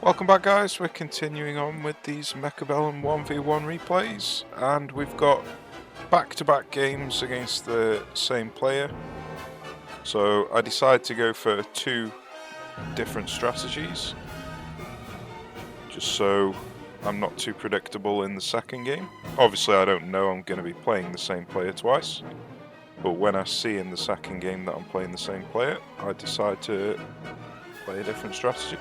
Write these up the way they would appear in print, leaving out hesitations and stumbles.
Welcome back, guys. We're continuing on with these Mechabellum 1v1 replays, and we've got back-to-back games against the same player. So I decided to go for two different strategies, just so I'm not too predictable in the second game. Obviously I don't know I'm going to be playing the same player twice, but when I see in the second game that I'm playing the same player, I decide to play a different strategy.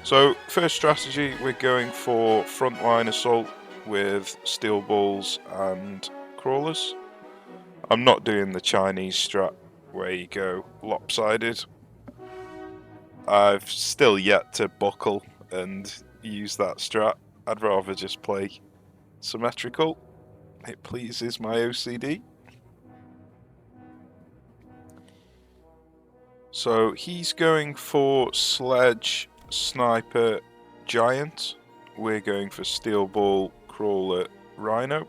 So, first strategy, we're going for frontline assault with steel balls and crawlers. I'm not doing the Chinese strat where you go lopsided. I've still yet to buckle and use that strat. I'd rather just play symmetrical. It pleases my OCD. So he's going for sledge, sniper, giant. We're going for steel ball, crawler, rhino.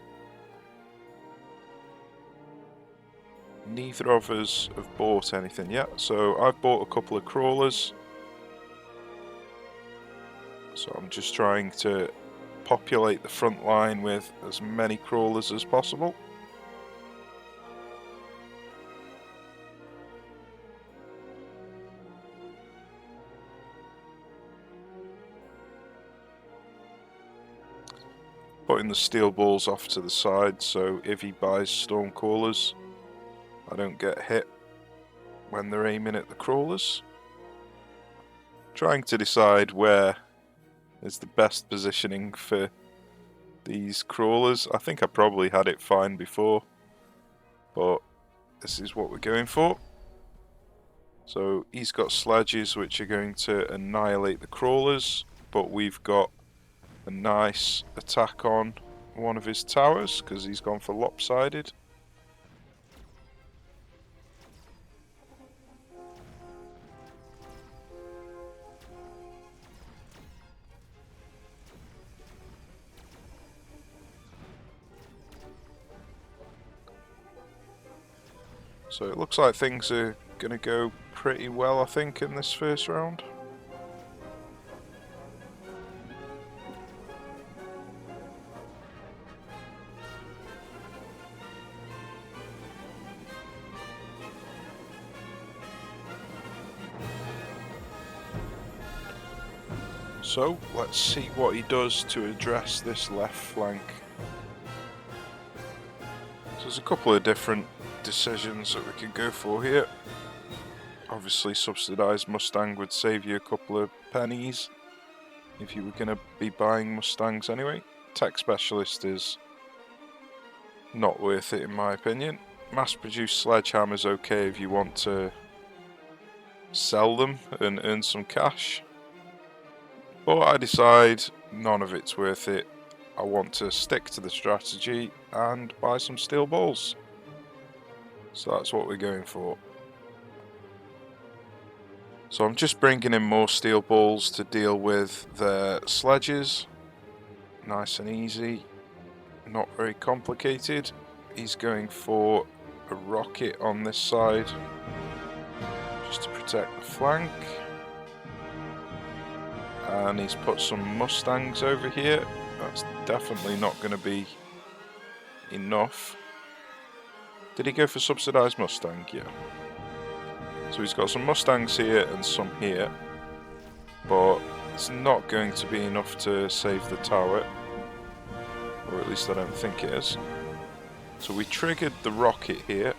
Neither of us have bought anything yet, so I've bought a couple of crawlers. So I'm just trying to populate the front line with as many crawlers as possible. Putting the steel balls off to the side, so if he buys storm crawlers, I don't get hit when they're aiming at the crawlers. Trying to decide where is the best positioning for these crawlers. I think I probably had it fine before, but this is what we're going for. So he's got sledges which are going to annihilate the crawlers, but we've got a nice attack on one of his towers because he's gone for lopsided. So it looks like things are going to go pretty well, I think, in this first round. So let's see what he does to address this left flank. So there's a couple of different decisions that we could go for here. Obviously subsidised Mustang would save you a couple of pennies if you were going to be buying Mustangs anyway. Tech Specialist is not worth it in my opinion. Mass-produced sledgehammers okay if you want to sell them and earn some cash. But I decide none of it's worth it. I want to stick to the strategy and buy some steel balls. So that's what we're going for. So I'm just bringing in more steel balls to deal with the sledges. Nice and easy. Not very complicated. He's going for a rocket on this side just to protect the flank. And he's put some Mustangs over here. That's definitely not going to be enough. Did he go for subsidised Mustang? Yeah. So he's got some Mustangs here and some here. But it's not going to be enough to save the tower. Or at least I don't think it is. So we triggered the rocket here.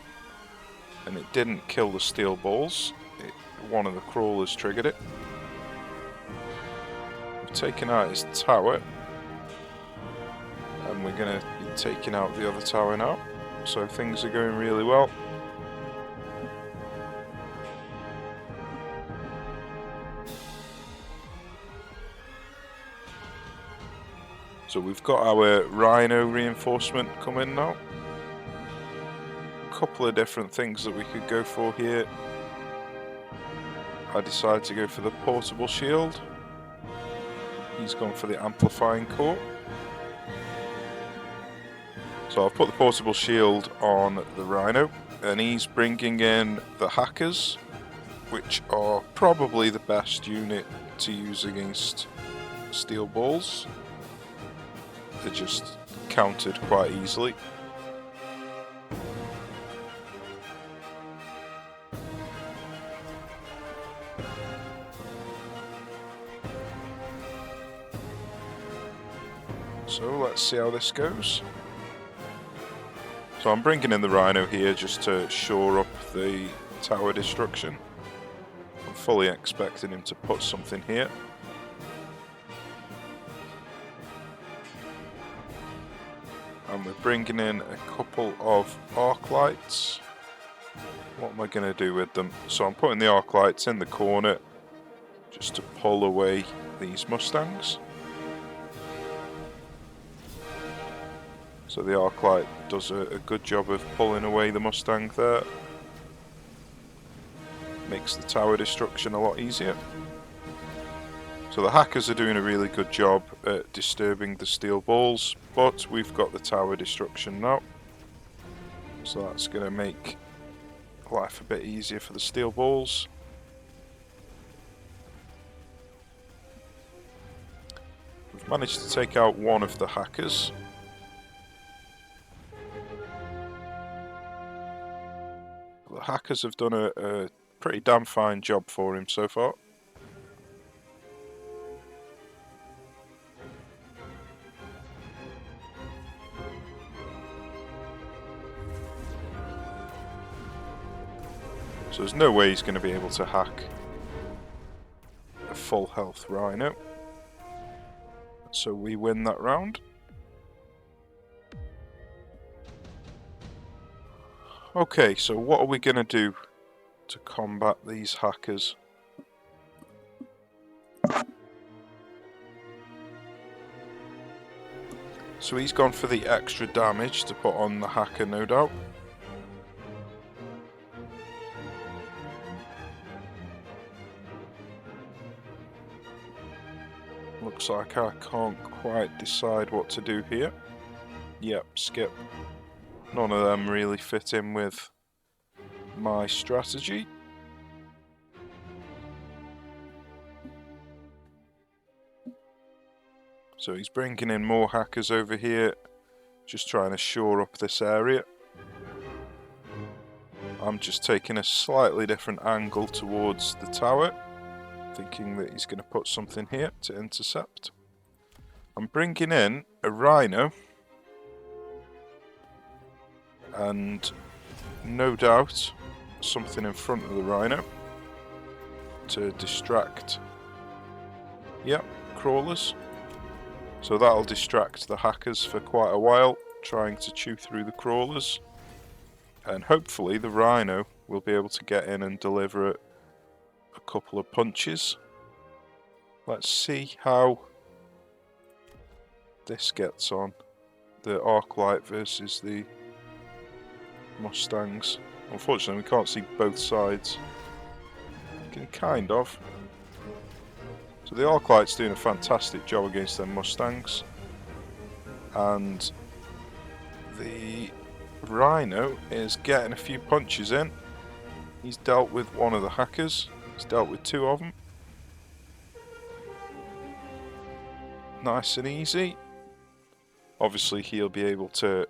And it didn't kill the steel balls. One of the crawlers triggered it. Taken out his tower, and we're going to be taking out the other tower now, so things are going really well. So we've got our rhino reinforcement coming now. A couple of different things that we could go for here. I decided to go for the portable shield. He's gone for the amplifying core. So I've put the portable shield on the rhino, and he's bringing in the hackers, which are probably the best unit to use against steel balls. They're just countered quite easily. So let's see how this goes. So I'm bringing in the Rhino here just to shore up the tower destruction. I'm fully expecting him to put something here. And we're bringing in a couple of arc lights. What am I going to do with them? So I'm putting the arc lights in the corner just to pull away these Mustangs. So the arc light does a good job of pulling away the Mustang there. Makes the tower destruction a lot easier. So the hackers are doing a really good job at disturbing the steel balls, but we've got the tower destruction now. So that's going to make life a bit easier for the steel balls. We've managed to take out one of the hackers. The hackers have done a pretty damn fine job for him so far. So there's no way he's going to be able to hack a full health Rhino. So we win that round. Okay, so what are we going to do to combat these hackers? So he's gone for the extra damage to put on the hacker, no doubt. Looks like I can't quite decide what to do here. Yep, skip. None of them really fit in with my strategy. So he's bringing in more hackers over here, just trying to shore up this area. I'm just taking a slightly different angle towards the tower, thinking that he's going to put something here to intercept. I'm bringing in a Rhino, and no doubt something in front of the Rhino to distract, yep, crawlers. So that'll distract the hackers for quite a while, trying to chew through the crawlers. And hopefully the Rhino will be able to get in and deliver a couple of punches. Let's see how this gets on. The arc light versus the Mustangs. Unfortunately, we can't see both sides. We can kind of. So the arc light's doing a fantastic job against them Mustangs. And the Rhino is getting a few punches in. He's dealt with one of the hackers. He's dealt with two of them. Nice and easy. Obviously he'll be able to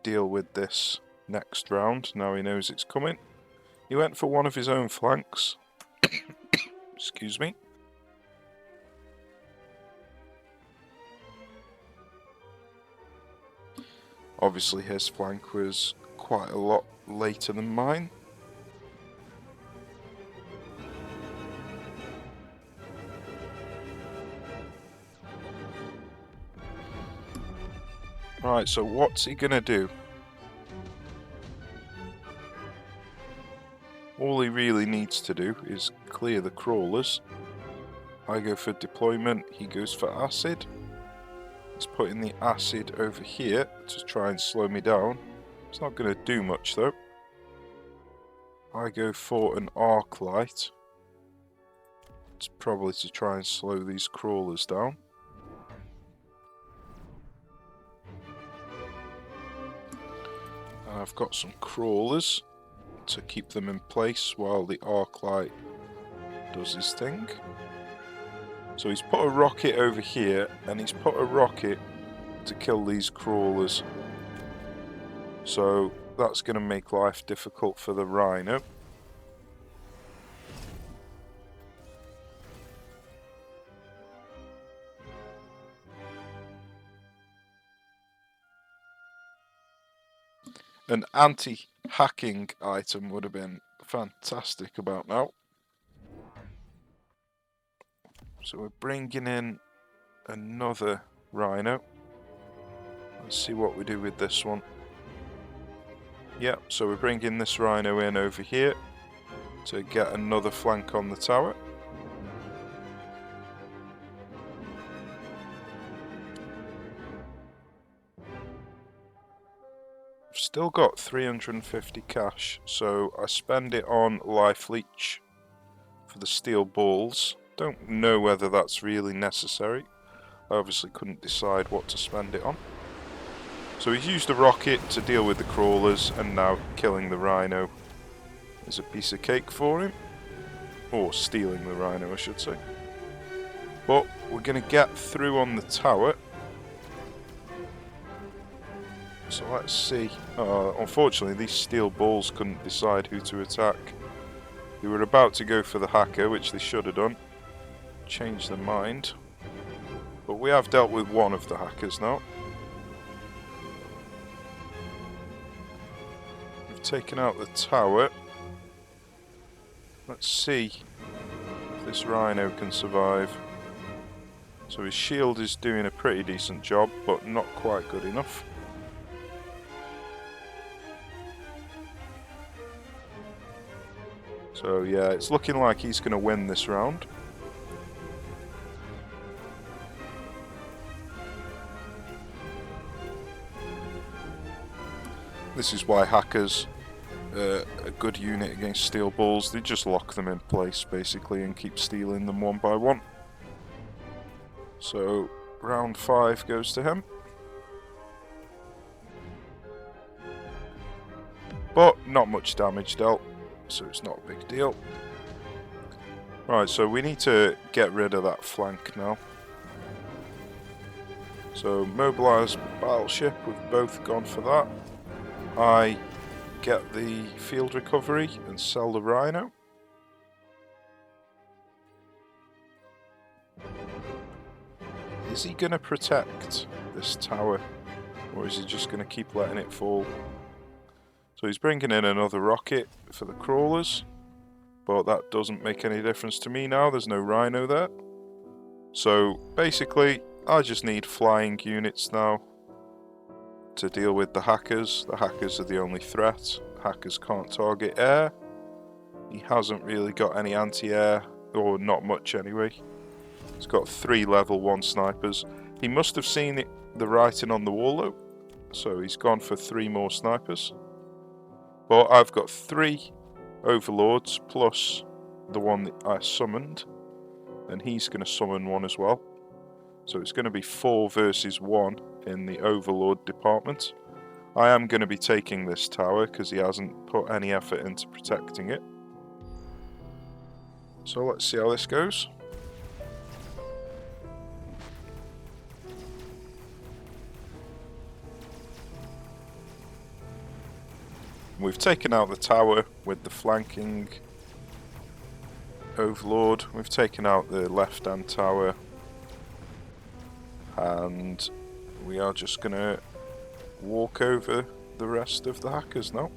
deal with this next round, now he knows it's coming. He went for one of his own flanks. Excuse me. Obviously his flank was quite a lot later than mine. Right, so what's he gonna do? All he really needs to do is clear the crawlers. I go for deployment, he goes for acid. He's putting the acid over here to try and slow me down. It's not going to do much though. I go for an arc light. It's probably to try and slow these crawlers down. I've got some crawlers to keep them in place while the arc light does his thing. So he's put a rocket over here, and he's put a rocket to kill these crawlers. So that's going to make life difficult for the rhino. An anti-hacking item would have been fantastic about now. So we're bringing in another rhino. Let's see what we do with this one. Yeah, so we're bringing this rhino in over here to get another flank on the tower. I've still got 350 cash, so I spend it on life leech for the steel balls. Don't know whether that's really necessary. I obviously couldn't decide what to spend it on. So he's used a rocket to deal with the crawlers, and now killing the rhino is a piece of cake for him. Or stealing the rhino, I should say. But we're going to get through on the tower. So let's see. Unfortunately, these steel balls couldn't decide who to attack. They were about to go for the hacker, which they should have done. Changed their mind. But we have dealt with one of the hackers now. We've taken out the tower. Let's see if this rhino can survive. So his shield is doing a pretty decent job, but not quite good enough. So yeah, it's looking like he's going to win this round. This is why hackers are a good unit against steel balls. They just lock them in place basically and keep stealing them one by one. So round 5 goes to him. But not much damage dealt, so it's not a big deal. Right, so we need to get rid of that flank now. So mobilise battleship, we've both gone for that. I get the field recovery and sell the rhino. Is he going to protect this tower, or is he just going to keep letting it fall? So he's bringing in another rocket for the crawlers, but that doesn't make any difference to me now, there's no rhino there. So basically, I just need flying units now to deal with the hackers. The hackers are the only threat. Hackers can't target air. He hasn't really got any anti-air, or not much anyway. He's got 3 level 1 snipers. He must have seen the writing on the wall though, so he's gone for 3 more snipers. But I've got 3 overlords plus the one that I summoned, and he's going to summon one as well. So it's going to be 4 versus 1 in the overlord department. I am going to be taking this tower because he hasn't put any effort into protecting it. So let's see how this goes. We've taken out the tower with the flanking overlord. We've taken out the left-hand tower. And we are just going to walk over the rest of the hackers now.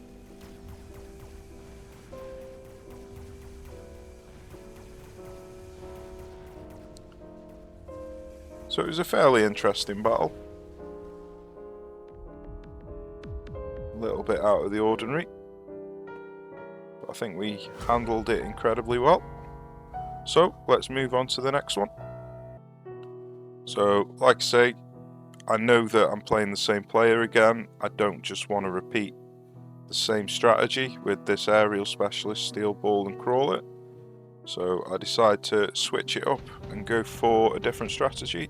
So it was a fairly interesting battle. A little bit out of the ordinary, but I think we handled it incredibly well. So let's move on to the next one. So like I say, I know that I'm playing the same player again. I don't just want to repeat the same strategy with this aerial specialist, steel ball and crawler. So I decide to switch it up and go for a different strategy.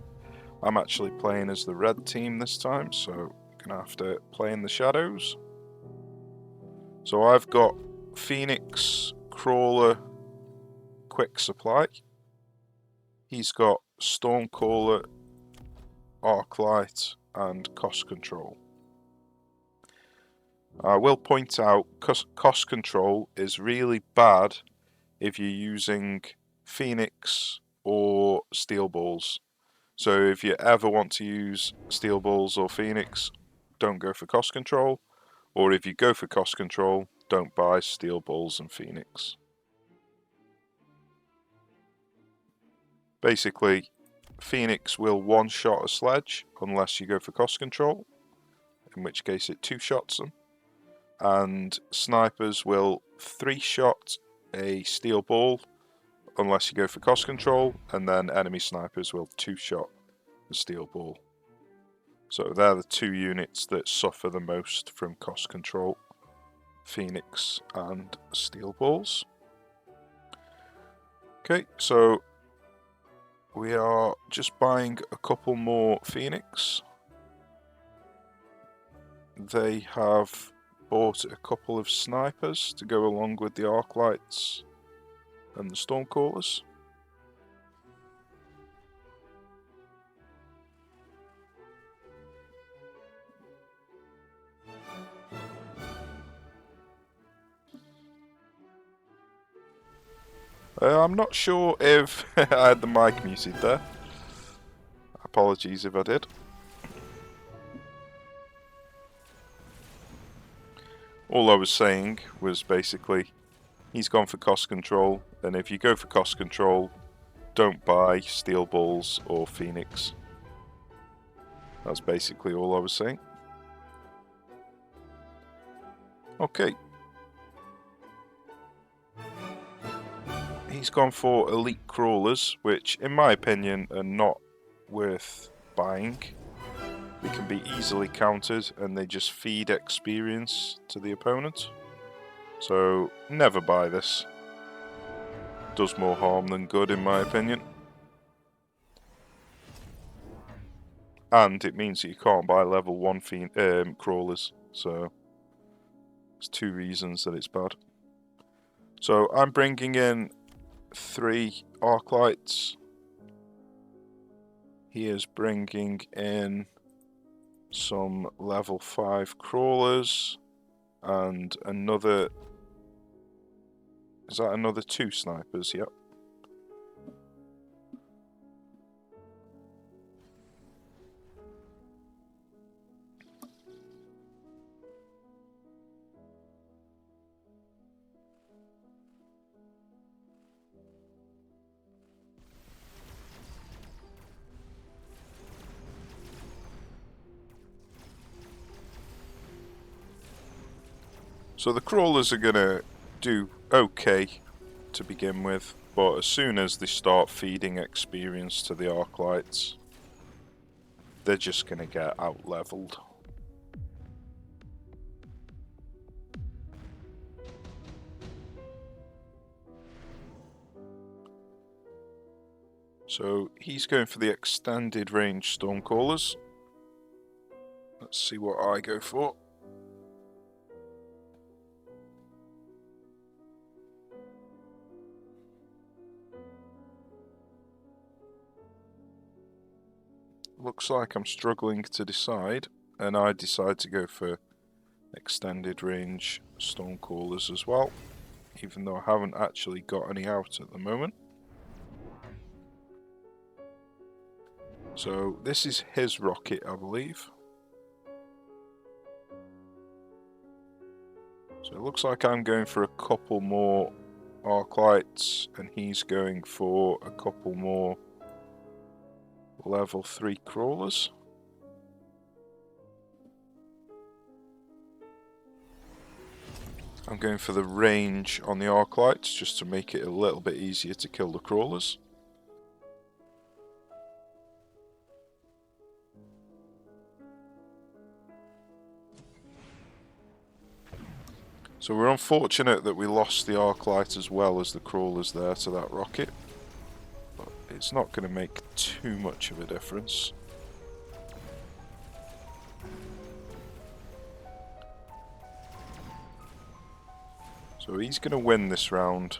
I'm actually playing as the red team this time, so I'm gonna have to play in the shadows. So I've got Phoenix, Crawler, quick supply. He's got Stormcaller, Arclight, and cost control. I will point out cost control is really bad if you're using Phoenix or Steel Balls. So if you ever want to use Steel Balls or Phoenix, don't go for cost control. Or if you go for cost control, don't buy Steel Balls and Phoenix. Basically, Phoenix will one-shot a sledge unless you go for cost control, in which case it two-shots them. And snipers will three-shot a steel ball unless you go for cost control, and then enemy snipers will two-shot the steel ball. So they're the two units that suffer the most from cost control, Phoenix and steel balls. Okay, so we are just buying a couple more Phoenix. They have bought a couple of snipers to go along with the Arclights and the Stormcallers. I'm not sure if I had the mic muted there. Apologies if I did. All I was saying was basically, he's gone for cost control, and if you go for cost control, don't buy Steel Balls or Phoenix. That's basically all I was saying. Okay. He's gone for elite crawlers, which in my opinion are not worth buying. They can be easily countered and they just feed experience to the opponent. So never buy this. Does more harm than good in my opinion. And it means that you can't buy level 1 crawlers, so there's two reasons that it's bad. So I'm bringing in 3 Arclights. He is bringing in some level 5 crawlers and another... Is that another 2 snipers? Yep. So the crawlers are gonna do okay to begin with, but as soon as they start feeding experience to the Arclights, they're just gonna get out-leveled. So he's going for the extended range Stormcallers. Let's see what I go for. Looks like I'm struggling to decide, and I decide to go for extended range Stormcallers as well, even though I haven't actually got any out at the moment. So this is his rocket, I believe. So it looks like I'm going for a couple more Arclights, and he's going for a couple more level 3 crawlers. I'm going for the range on the Arclights just to make it a little bit easier to kill the crawlers. So we're unfortunate that we lost the Arclight as well as the crawlers there to that rocket. But it's not going to make too much of a difference. So he's going to win this round,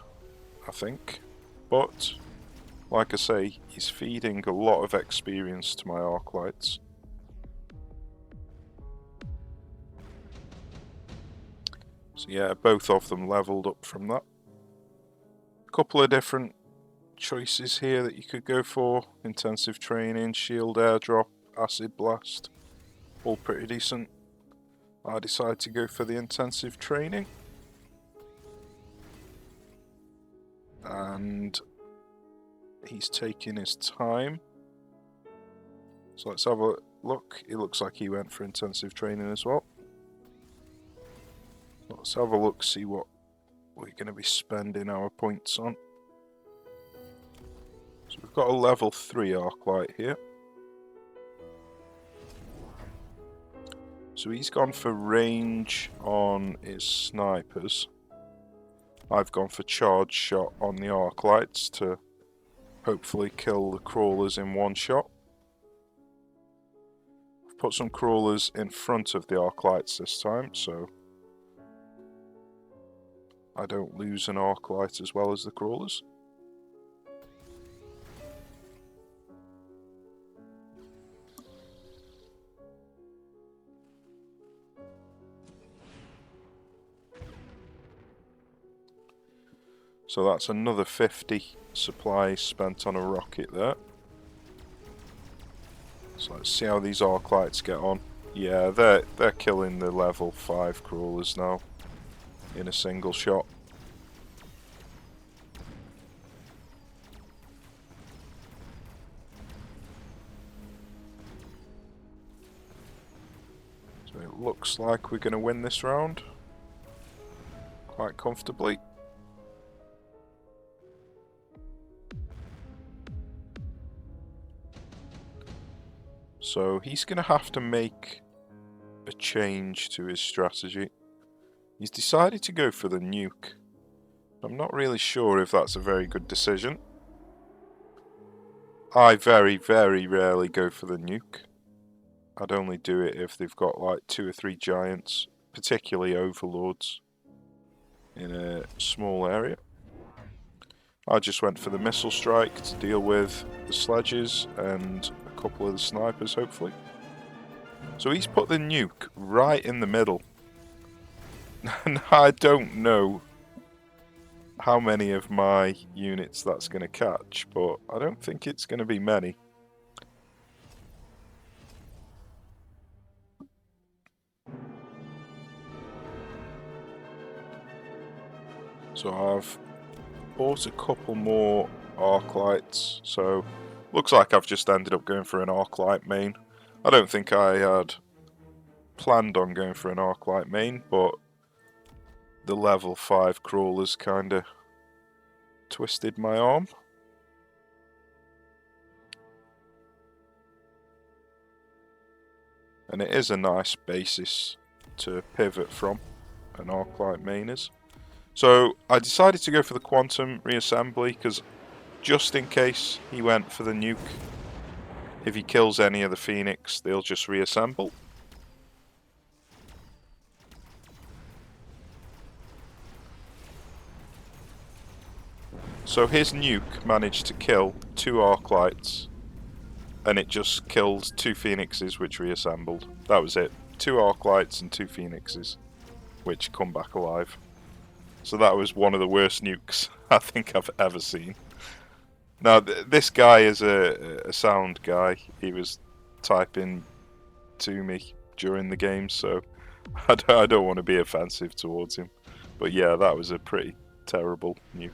I think. but like I say, he's feeding a lot of experience to my Arclights. So yeah, both of them leveled up from that. A couple of different choices here that you could go for: intensive training, shield airdrop, acid blast, all pretty decent. I decided to go for the intensive training, and he's taking his time. So let's have a look. It looks like he went for intensive training as well. Let's have a look, see what we're going to be spending our points on. So we've got a level 3 Arclight here. So he's gone for range on his snipers. I've gone for charge shot on the Arclights to hopefully kill the crawlers in one shot. I've put some crawlers in front of the Arclights this time, so I don't lose an Arclight as well as the crawlers. So that's another 50 supplies spent on a rocket there. So let's see how these Arclights get on. Yeah, they're killing the level 5 crawlers now in a single shot. So it looks like we're going to win this round quite comfortably. So he's going to have to make a change to his strategy. He's decided to go for the nuke. I'm not really sure if that's a very good decision. I very, very rarely go for the nuke. I'd only do it if they've got like 2 or 3 giants, particularly overlords, in a small area. I just went for the missile strike to deal with the sledges and a couple of the snipers, hopefully. So he's put the nuke right in the middle. And I don't know how many of my units that's going to catch, but I don't think it's going to be many. So I've bought a couple more Arclights, so looks like I've just ended up going for an Arclight main. I don't think I had planned on going for an Arclight main, but the level 5 crawlers kinda twisted my arm. And it is a nice basis to pivot from, an Arclight main is. So I decided to go for the quantum reassembly because just in case he went for the nuke, if he kills any of the Phoenix, they'll just reassemble. So his nuke managed to kill 2 Arclights, and it just killed 2 Phoenixes which reassembled. That was it. 2 Arclights and 2 Phoenixes which come back alive. So that was one of the worst nukes I think I've ever seen. Now this guy is a sound guy. He was typing to me during the game, so I don't want to be offensive towards him. But yeah, that was a pretty terrible nuke.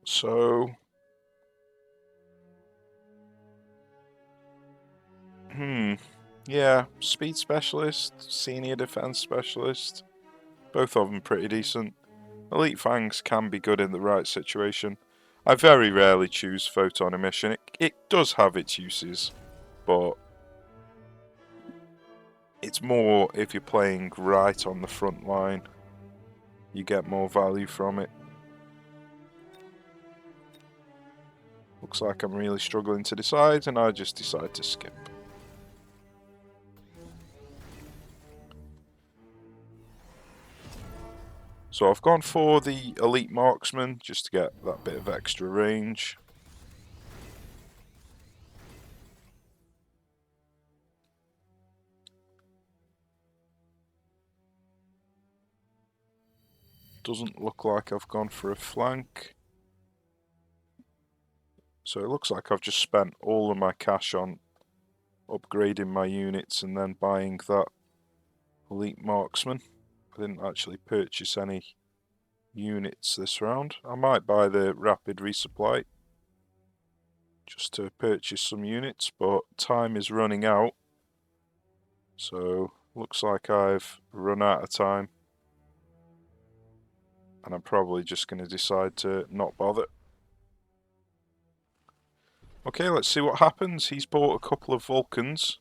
So yeah, speed specialist, senior defense specialist, both of them pretty decent. Elite Fangs can be good in the right situation. I very rarely choose photon emission. It does have its uses, but it's more if you're playing right on the front line, you get more value from it. Looks like I'm really struggling to decide, and I just decide to skip. So I've gone for the elite marksman just to get that bit of extra range. Doesn't look like I've gone for a flank. So it looks like I've just spent all of my cash on upgrading my units and then buying that elite marksman. I didn't actually purchase any units this round. I might buy the rapid resupply just to purchase some units, but time is running out. So looks like I've run out of time. And I'm probably just going to decide to not bother. Okay, let's see what happens. He's bought a couple of Vulcans.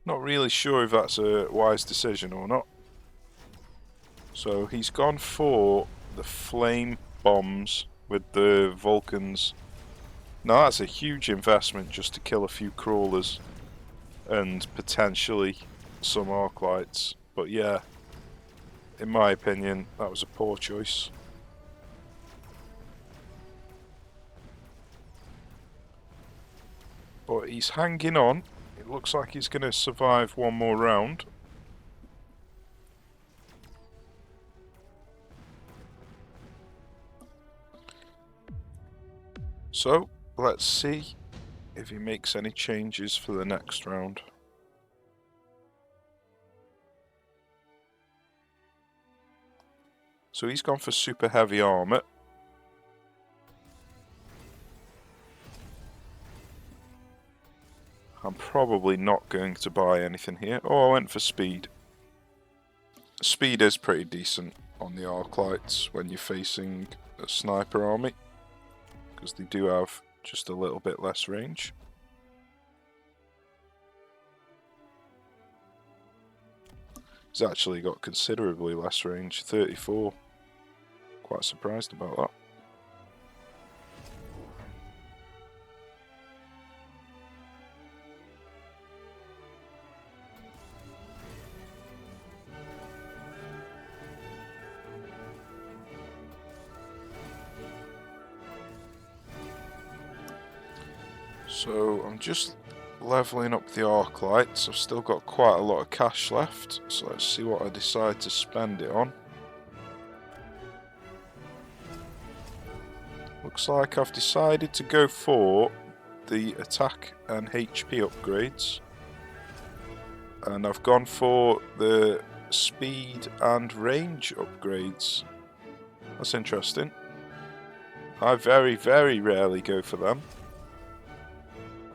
Not really sure if that's a wise decision or not. So he's gone for the flame bombs with the Vulcans. Now that's a huge investment just to kill a few crawlers and potentially some arclights. But yeah, in my opinion, that was a poor choice. But he's hanging on. It looks like he's going to survive one more round. So, let's see if he makes any changes for the next round. So he's gone for super heavy armor. I'm probably not going to buy anything here. Oh, I went for speed. Speed is pretty decent on the arclights when you're facing a sniper army, because they do have just a little bit less range. He's actually got considerably less range, 34. Quite surprised about that. So I'm just leveling up the arc lights. I've still got quite a lot of cash left, so let's see what I decide to spend it on. Looks like I've decided to go for the attack and HP upgrades, and I've gone for the speed and range upgrades. That's interesting. I very rarely go for them.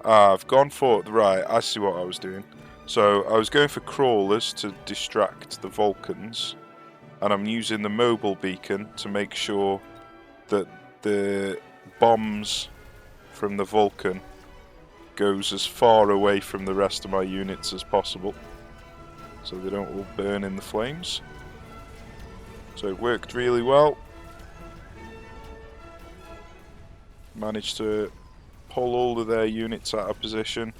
I've gone for... Right, I see what I was doing. So I was going for crawlers to distract the Vulcans, and I'm using the mobile beacon to make sure that the bombs from the Vulcan goes as far away from the rest of my units as possible, so they don't all burn in the flames. So it worked really well. Managed to pull all of their units out of position,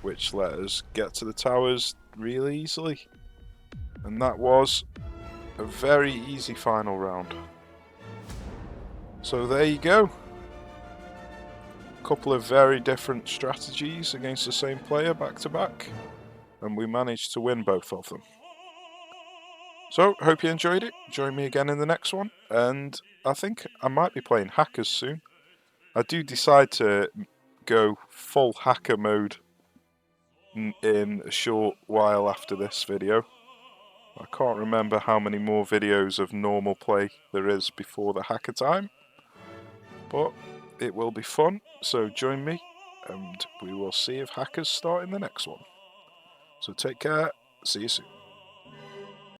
which let us get to the towers really easily. And that was a very easy final round. So there you go. A couple of very different strategies against the same player back to back, and we managed to win both of them. So, hope you enjoyed it. Join me again in the next one, and I think I might be playing hackers soon. I do decide to go full hacker mode in a short while after this video. I can't remember how many more videos of normal play there is before the hacker time, but it will be fun, so join me and we will see if hackers start in the next one. So take care, see you soon.